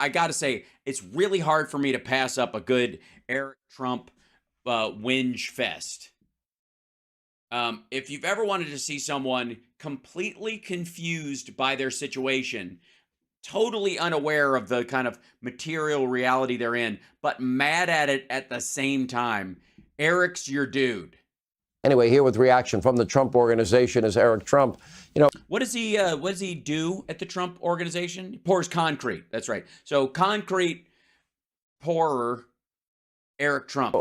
I got to say, it's really hard for me to pass up a good Eric Trump whinge fest. If you've ever wanted to see someone completely confused by their situation, totally unaware of the kind of material reality they're in, but mad at it at the same time, Eric's your dude. Anyway, here with reaction from the Trump Organization is Eric Trump. You know, what does he do at the Trump Organization? He pours concrete. That's right. So concrete pourer Eric Trump.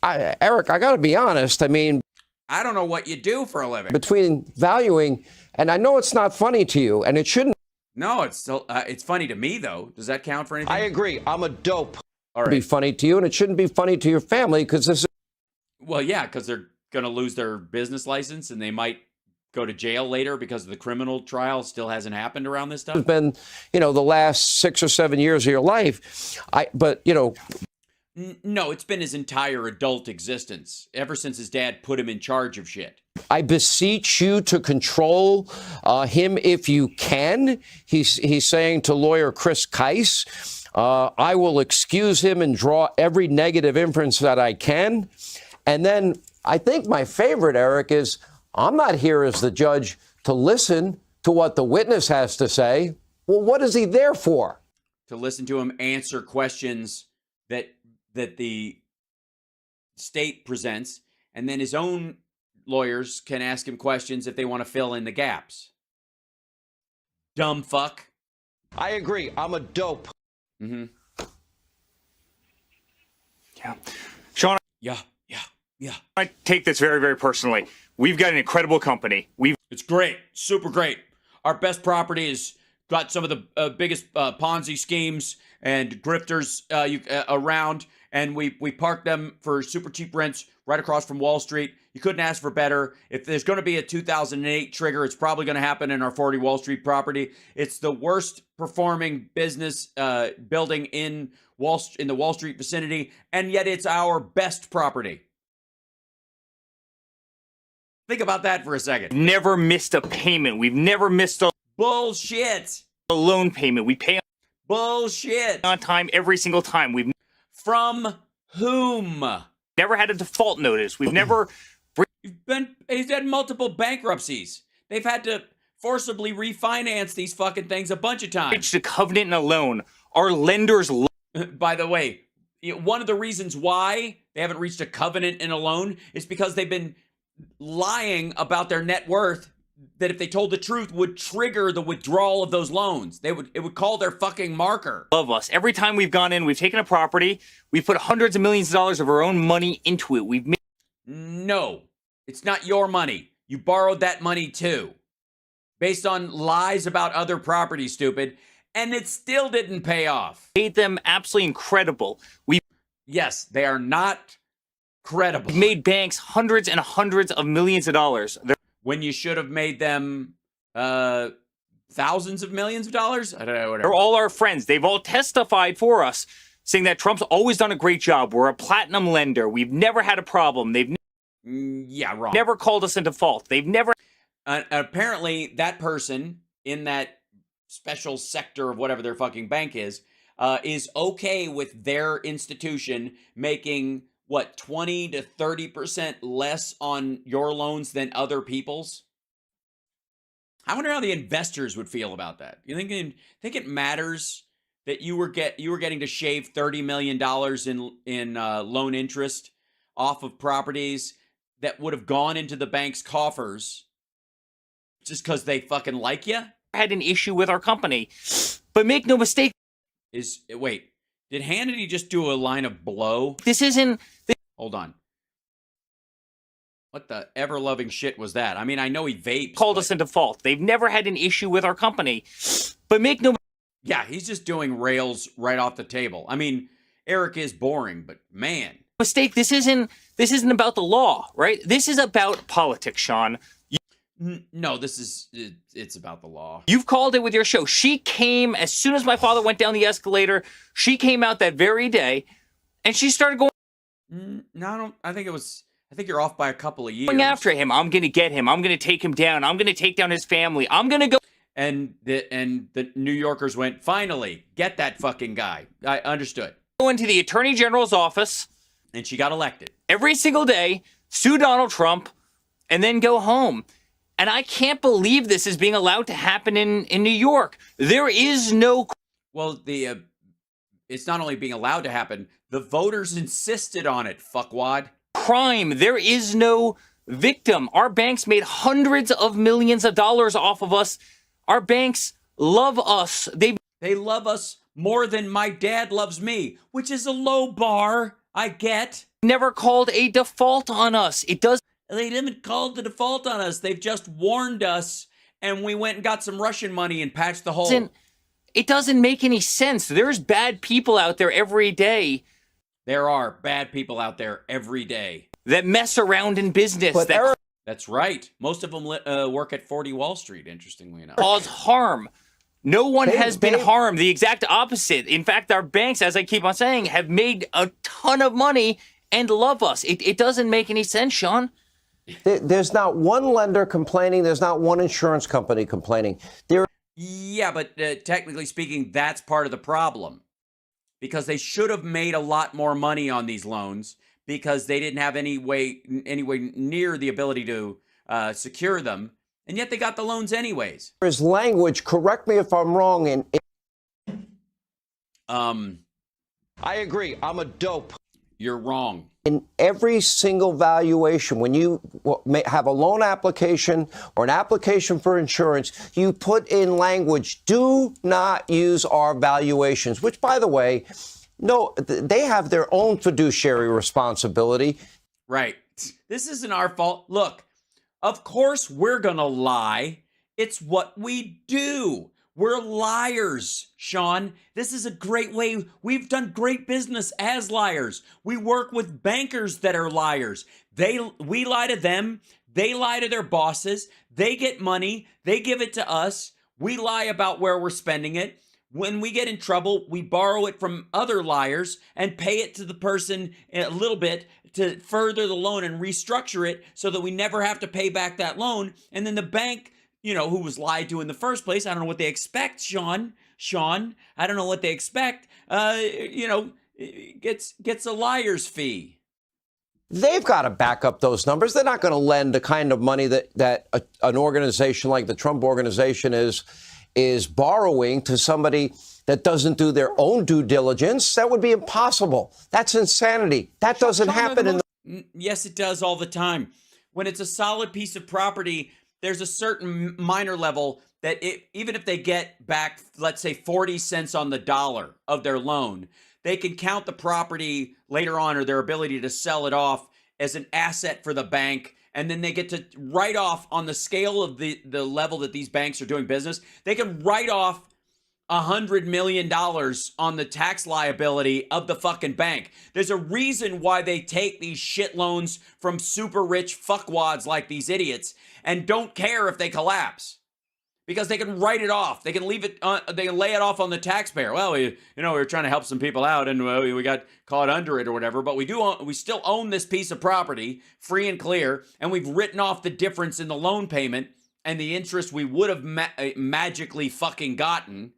Eric, I got to be honest. I mean, I don't know what you do for a living. Between valuing, and I know it's not funny to you, and it shouldn't. No, it's still it's funny to me though. Does that count for anything? I agree. I'm a dope. All right. Be funny to you, and it shouldn't be funny to your family because this is. Well, yeah, because they're going to lose their business license and they might go to jail later because the criminal trial still hasn't happened around this stuff. It's been, the last 6 or 7 years of your life. No, it's been his entire adult existence, ever since his dad put him in charge of shit. I beseech you to control him if you can. He's saying to lawyer Chris Keiss, I will excuse him and draw every negative inference that I can. And then I think my favorite, Eric, is I'm not here as the judge to listen to what the witness has to say. Well, what is he there for? To listen to him answer questions that the state presents, and then his own lawyers can ask him questions if they want to fill in the gaps. Dumb fuck. I agree. I'm a dope. Mm-hmm. Yeah. Sean, Yeah. I take this very, very personally. We've got an incredible company. It's great. Super great. Our best property has got some of the biggest Ponzi schemes and grifters around, and we park them for super cheap rents right across from Wall Street. You couldn't ask for better. If there's going to be a 2008 trigger, it's probably going to happen in our 40 Wall Street property. It's the worst performing business building in the Wall Street vicinity, and yet it's our best property. Think about that for a second. Never missed a payment. We've never missed a bullshit loan payment. We pay bullshit on time every single time. From whom? Never had a default notice. We've never. He's had multiple bankruptcies. They've had to forcibly refinance these fucking things a bunch of times. Reached a covenant in a loan. Our lenders. By the way, one of the reasons why they haven't reached a covenant in a loan is because they've been lying about their net worth, that if they told the truth would trigger the withdrawal of those loans. It would call their fucking marker. Love us. Every time we've gone in, we've taken a property, we've put hundreds of millions of dollars of our own money into it. We've made. No, it's not your money. You borrowed that money too, based on lies about other properties, stupid, and it still didn't pay off. Made them absolutely incredible. Yes, they are not credible. We've made banks hundreds and hundreds of millions of dollars. When you should have made them thousands of millions of dollars? I don't know. Whatever. They're all our friends. They've all testified for us, saying that Trump's always done a great job. We're a platinum lender. We've never had a problem. They've wrong. Never called us in default. They've never. Apparently, that person in that special sector of whatever their fucking bank is okay with their institution making 20 to 30% less on your loans than other people's? I wonder how the investors would feel about that. You think it matters that you were getting to shave $30 million in loan interest off of properties that would have gone into the bank's coffers just because they fucking like you? Had an issue with our company, but make no mistake. Did Hannity just do a line of blow? This isn't. Hold on. What the ever-loving shit was that? I mean, I know he vapes. Called us in default. They've never had an issue with our company, but make no. Yeah, he's just doing rails right off the table. I mean, Eric is boring, but man. Mistake. This isn't about the law, right? This is about politics, Sean. No, it's about the law. You've called it with your show. She came as soon as my father went down the escalator. She came out that very day, and she started going. No, I think you're off by a couple of years. Going after him. I'm going to get him. I'm going to take him down. I'm going to take down his family. I'm going to go. And the New Yorkers went, finally, get that fucking guy. I understood. Go into the Attorney General's office. And she got elected. Every single day, sue Donald Trump, and then go home. And I can't believe this is being allowed to happen in New York. There is no... Well, it's not only being allowed to happen, the voters insisted on it, fuckwad. crime. There is no victim. Our banks made hundreds of millions of dollars off of us. Our banks love us. They love us more than my dad loves me, which is a low bar, I get. Never called a default on us. They didn't call the default on us. They've just warned us, and we went and got some Russian money and patched the hole. It doesn't make any sense. There's bad people out there every day. There are bad people out there every day that mess around in business. That's right. Most of them work at 40 Wall Street, interestingly enough. Cause harm. No one has been harmed. The exact opposite. In fact, our banks, as I keep on saying, have made a ton of money and love us. It doesn't make any sense, Sean. There's not one lender complaining. There's not one insurance company complaining. Yeah, but technically speaking, that's part of the problem. Because they should have made a lot more money on these loans because they didn't have any way near the ability to secure them. And yet they got the loans anyways. There's language, correct me if I'm wrong. I agree. I'm a dope. You're wrong. In every single valuation, when you have a loan application or an application for insurance, you put in language, do not use our valuations, which, by the way, no, they have their own fiduciary responsibility. Right. This isn't our fault. Look, of course we're going to lie. It's what we do. We're liars, Sean. This is a great way. We've done great business as liars. We work with bankers that are liars. We lie to them. They lie to their bosses. They get money. They give it to us. We lie about where we're spending it. When we get in trouble, we borrow it from other liars and pay it to the person a little bit to further the loan and restructure it so that we never have to pay back that loan. And then the bank, who was lied to in the first place, I don't know what they expect, Sean, I don't know what they expect, gets a liar's fee. They've got to back up those numbers. They're not going to lend the kind of money that an organization like the Trump organization is borrowing to somebody that doesn't do their own due diligence. That would be impossible. That's insanity. That doesn't happen. Yes, it does all the time. When it's a solid piece of property, there's a certain minor level that even if they get back, let's say 40 cents on the dollar of their loan, they can count the property later on or their ability to sell it off as an asset for the bank. And then they get to write off on the scale of the level that these banks are doing business. They can write off $100 million on the tax liability of the fucking bank. There's a reason why they take these shit loans from super rich fuckwads like these idiots and don't care if they collapse. Because they can write it off. They can leave it. They can lay it off on the taxpayer. Well, we were trying to help some people out, and we got caught under it or whatever. But we still own this piece of property, free and clear, and we've written off the difference in the loan payment and the interest we would have magically fucking gotten.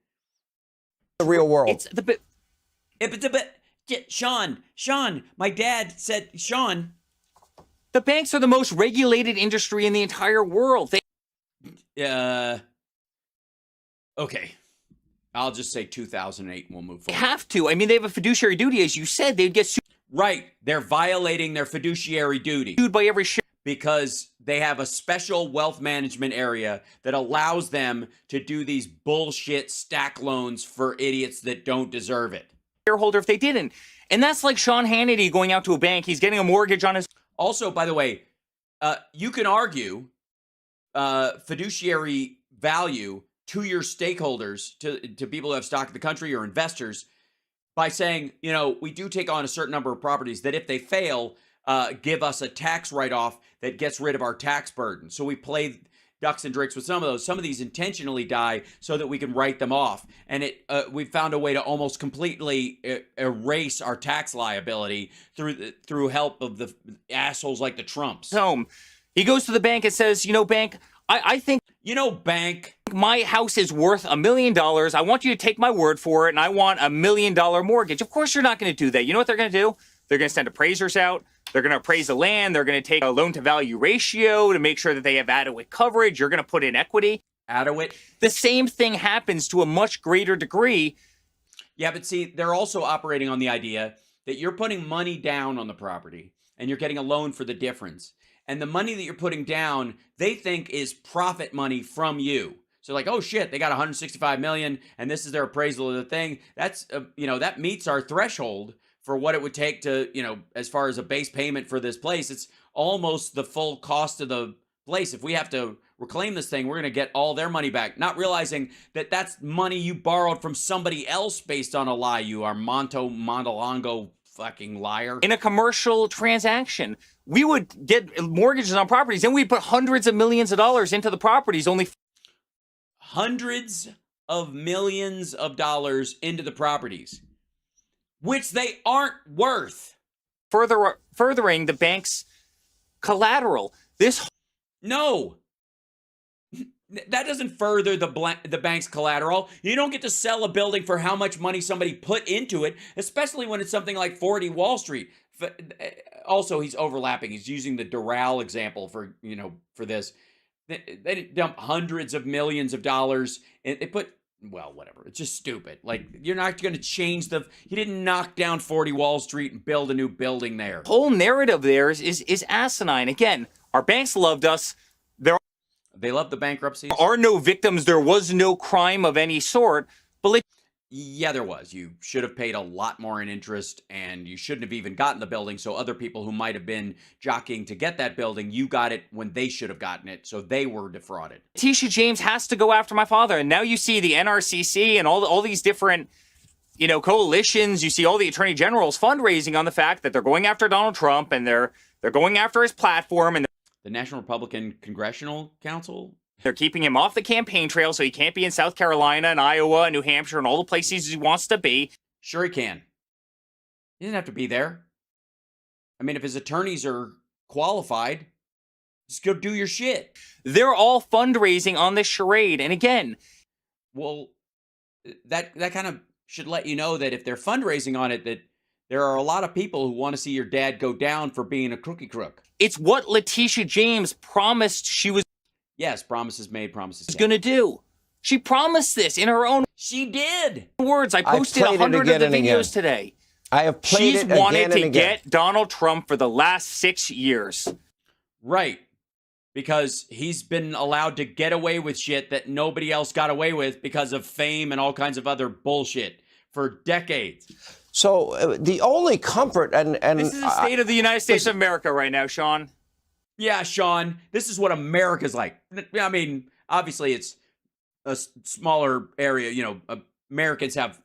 The real world. It's the bit. Sean, my dad said, Sean. The banks are the most regulated industry in the entire world. Okay. I'll just say 2008 and we'll move forward. They have to. I mean, they have a fiduciary duty, as you said. They'd get sued. Right. They're violating their fiduciary duty. Sued by every share. Because they have a special wealth management area that allows them to do these bullshit stack loans for idiots that don't deserve it. Shareholder if they didn't. And that's like Sean Hannity going out to a bank. He's getting a mortgage on his... Also, by the way, you can argue fiduciary value to your stakeholders, to people who have stock in the country or investors, by saying, we do take on a certain number of properties that if they fail, give us a tax write-off that gets rid of our tax burden. So we play ducks and drakes with some of those. Some of these intentionally die so that we can write them off. And we've found a way to almost completely erase our tax liability through help of the assholes like the Trumps. Home. He goes to the bank and says, bank, I think... bank, My house is worth $1 million. I want you to take my word for it, and I want $1 million mortgage. Of course, you're not going to do that. You know what they're going to do? They're going to send appraisers out. They're going to appraise the land. They're going to take a loan-to-value ratio to make sure that they have adequate coverage. You're going to put in equity. Adequate. The same thing happens to a much greater degree. Yeah, but see, they're also operating on the idea that you're putting money down on the property and you're getting a loan for the difference. And the money that you're putting down, they think is profit money from you. So like, oh shit, they got 165 million and this is their appraisal of the thing. That's, that meets our threshold for what it would take to, as far as a base payment for this place. It's almost the full cost of the place. If we have to reclaim this thing, we're going to get all their money back, not realizing that that's money you borrowed from somebody else based on a lie. You are Montalongo fucking liar. In a commercial transaction, we would get mortgages on properties and we'd put hundreds of millions of dollars into the properties, only hundreds of millions of dollars into the properties, which they aren't worth. Furthering the bank's collateral. No. That doesn't further the bank's collateral. You don't get to sell a building for how much money somebody put into it, especially when it's something like 40 Wall Street. Also, he's overlapping. He's using the Doral example for this. They dump hundreds of millions of dollars. And they put, well, whatever. It's just stupid. Like, you're not going to change he didn't knock down 40 Wall Street and build a new building there. The whole narrative there is asinine. Again, our banks loved us. They love the bankruptcies. There are no victims. There was no crime of any sort. But yeah, there was. You should have paid a lot more in interest, and you shouldn't have even gotten the building. So other people who might have been jockeying to get that building, you got it when they should have gotten it. So they were defrauded. Letitia James has to go after my father. And now you see the NRCC and all these different, coalitions. You see all the attorney generals fundraising on the fact that they're going after Donald Trump and they're going after his platform. And the National Republican Congressional Council? They're keeping him off the campaign trail so he can't be in South Carolina and Iowa and New Hampshire and all the places he wants to be. Sure he can. He doesn't have to be there. I mean, if his attorneys are qualified, just go do your shit. They're all fundraising on this charade. And again, well, that kind of should let you know that if they're fundraising on it, that there are a lot of people who want to see your dad go down for being a crookie crook. It's what Letitia James promised she was. Yes, promises made, promises kept. Going to do. She promised this in her own. She did. Words. I posted 100 of the videos today. I have played She's it again wanted and to again. get Donald Trump for the last 6 years. Right. Because he's been allowed to get away with shit that nobody else got away with because of fame and all kinds of other bullshit for decades. So the only comfort and This is the state of the United States of America right now, Sean. Yeah, Sean, this is what America's like. I mean, obviously it's a smaller area. Americans have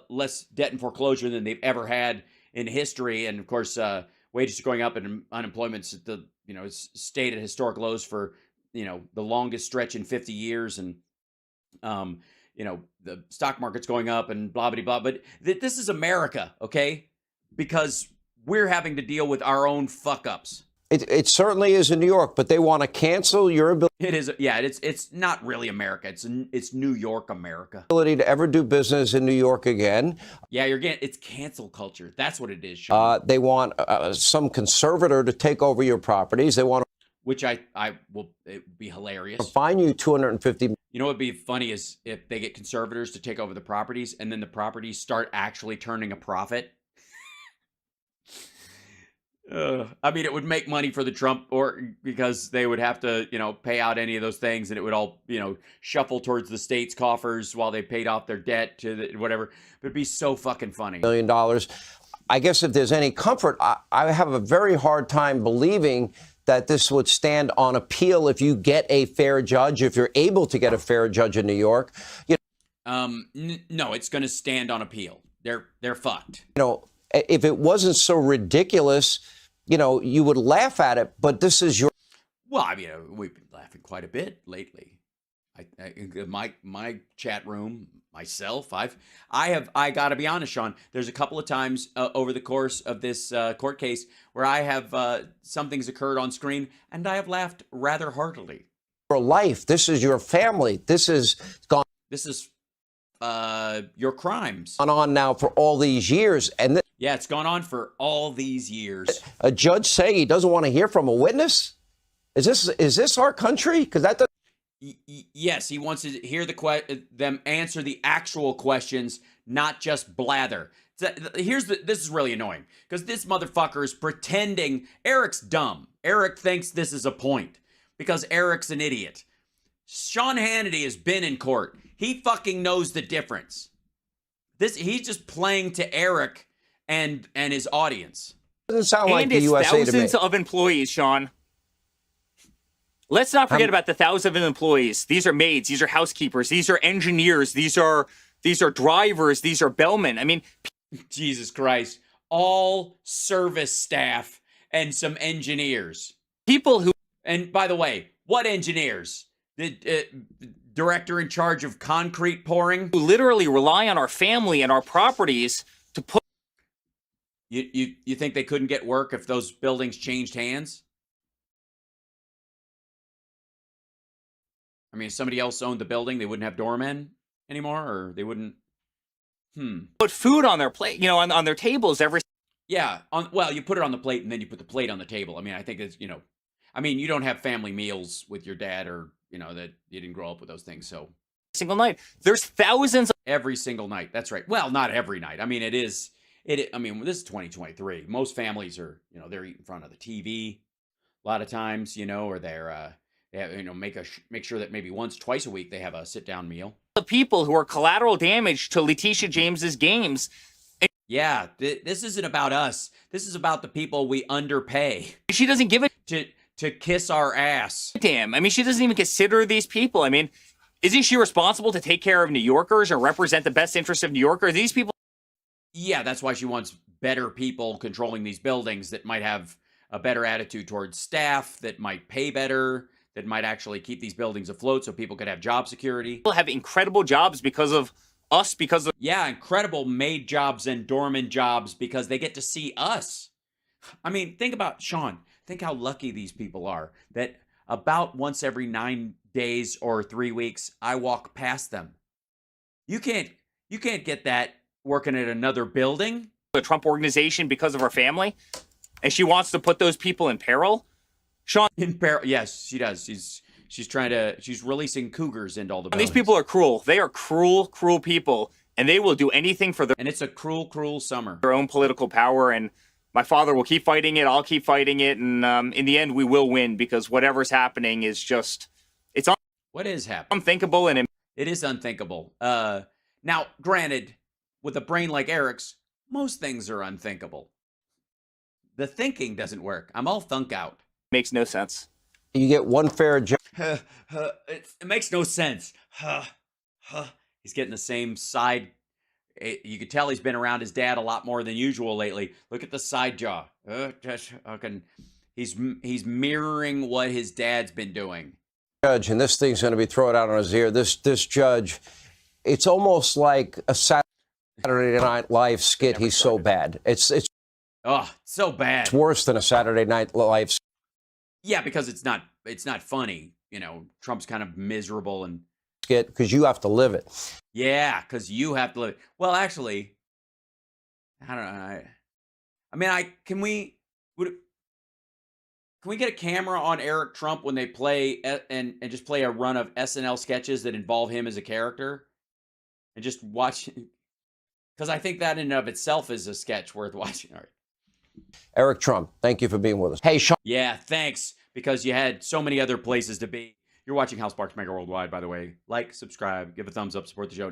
less debt and foreclosure than they've ever had in history. And of course, wages are going up and unemployment's at it's stayed at historic lows for, the longest stretch in 50 years. And, the stock market's going up and blah, blah, blah. But this is America, okay? Because we're having to deal with our own fuck ups. It certainly is in New York, but they want to cancel your ability. It is, yeah. It's not really America. It's New York America. To ever do business in New York again. Yeah, it's cancel culture. That's what it is. Sean. They want some conservator to take over your properties. They want, which I will. It would be hilarious. Fine you $250. You know what would be funny is if they get conservators to take over the properties, and then the properties start actually turning a profit. I mean, it would make money for the Trump, or because they would have to, pay out any of those things, and it would all, shuffle towards the state's coffers while they paid off their debt to whatever. But it'd be so fucking funny. $1 million. I guess if there's any comfort, I have a very hard time believing that this would stand on appeal if you get a fair judge, if you're able to get a fair judge in New York. No, it's going to stand on appeal. They're fucked. If it wasn't so ridiculous, you would laugh at it, but this is your. Well, I mean, we've been laughing quite a bit lately. My chat room, myself, I got to be honest, Sean. There's a couple of times over the course of this court case where I have some things occurred on screen, and I have laughed rather heartily. your life. This is your family. This has gone This is your crimes. on now for all these years. And Yeah, it's gone on for all these years. a judge saying he doesn't want to hear from a witness? Is this our country? Because that doesn't. Yes, he wants to hear them answer the actual questions, not just blather. This is really annoying because this motherfucker is pretending. Eric's dumb. Eric thinks this is a point because Eric's an idiot. Sean Hannity has been in court. He fucking knows the difference. He's just playing to Eric and his audience. Doesn't sound like And the it's USA to me. thousands of employees, Sean. Let's not forget about the thousands of employees. These are maids. These are housekeepers. These are engineers. These are drivers. These are bellmen. I mean, Jesus Christ. All service staff and some engineers. people who And by the way, what engineers? The director in charge of concrete pouring? literally rely on our family and our properties to put. You think they couldn't get work if those buildings changed hands? I mean, if somebody else owned the building, they wouldn't have doormen anymore, or they wouldn't. Put food on their plate, on their tables every. Yeah. Well, you put it on the plate and then you put the plate on the table. I mean, I think it's, I mean, you don't have family meals with your dad or, that you didn't grow up with those things. So single night. There's thousands. every single night. That's right. Well, not every night. I mean, I mean, this is 2023. Most families are, they're eating in front of the TV a lot of times, or they're, make sure that maybe once, twice a week they have a sit down meal. Of people who are collateral damage to Letitia James's games. Yeah, this isn't about us. This is about the people we underpay She doesn't give a to kiss our ass. damn. I mean, she doesn't even consider these people. I mean, isn't she responsible to take care of New Yorkers or represent the best interests of New Yorkers? These people. Yeah, that's why she wants better people controlling these buildings that might have a better attitude towards staff, that might pay better, that might actually keep these buildings afloat so people could have job security. People have incredible jobs because of us, because of. Yeah, incredible maid jobs and doorman jobs because they get to see us. I mean, think about Sean. Think how lucky these people are that about once every 9 days or 3 weeks, I walk past them. You can't get that working at another building. The Trump organization because of our family, and she wants to put those people in peril. Sean, In peril. Yes, she does. She's releasing cougars into all the buildings. these people are cruel. They are cruel, cruel people, and they will do anything for And it's a cruel, cruel summer. their own political power. And my father will keep fighting it. I'll keep fighting it, and in the end, we will win because whatever's happening is it's What is happening? unthinkable and. It is unthinkable. Now, granted, with a brain like Eric's, most things are unthinkable. The thinking doesn't work. I'm all thunk out. Makes no sense. You get one fair judge. It makes no sense. He's getting the same side. You could tell he's been around his dad a lot more than usual lately. Look at the side jaw. He's mirroring what his dad's been doing. Judge, and this thing's going to be thrown out on his ear. This judge, it's almost like a Saturday Night Live skit. He's so bad. It's So bad. worse than a Saturday Night Live skit. Yeah, because it's not funny. Trump's kind of miserable and Because you have to live it. yeah, because you have to live. Well, actually, I don't know. I mean, can we get a camera on Eric Trump when they play and just play a run of SNL sketches that involve him as a character, and just watch? Because I think that in and of itself is a sketch worth watching. All right. Eric Trump, thank you for being with us. Hey, Sean. Yeah, thanks. Because you had so many other places to be. You're watching House Sparks Mega Worldwide, by the way. Like, subscribe, give a thumbs up, support the show.